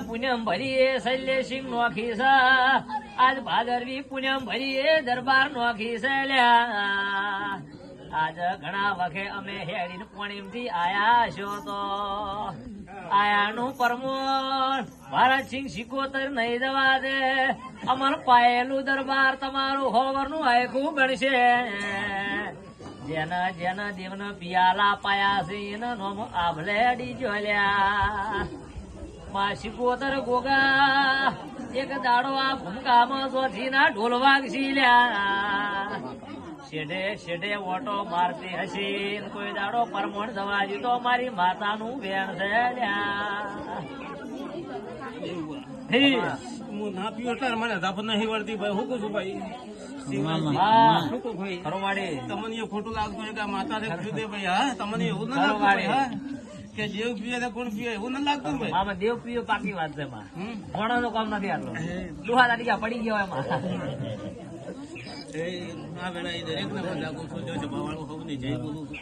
પૂનમ ભરીએ શૈલેષિંગ નોખી છે આજ ભાદરવી પૂનમ ભરીએ દરબાર નોખી છે લ્યા આજ ઘણા વખે અમે હેડીને પોણીમથી આયા છો તો આયાનું પરમોણ ભારતસિંહ સિકોતર નહીં જવા દે અમારું પાયેલું દરબાર તમારું હોવરનું આયખું બનશે જેના જેના દેવના પિયાલા પાયા છે એના નોમ આભલેડી જોલ્યા માં સિકોતર ગોગા એક દાડો આ ભૂમકામાં જોથી ના ઢોલ વાગશી લ્યા શેડે શેડે ઓટો મારતી હસી કોઈ દાડો પરમોણ જવા દીધો મારી માતાનું વેણ છે હું ના પીવો તાર મને ધાપ નહીં વળતી ભાઈ હું કહું છું ભાઈ તમને ખોટું લાગતું હોય કે માતા ને પીવું દે ભાઈ હા તમને એવું ના લાગતું હા કે દેવ પીએ તો કોણ પીએ એવું ના લાગતું ભાઈ આમાં દેવ પીવે પાકી વાત છે ઘણો નો કામ નથી આટલો દુહા દાદી પડી ગયો એમાં આ વેળા દરેક ને પણ લાગુ છું જો જવાવાળું હોવું નહીં જય બોલું છું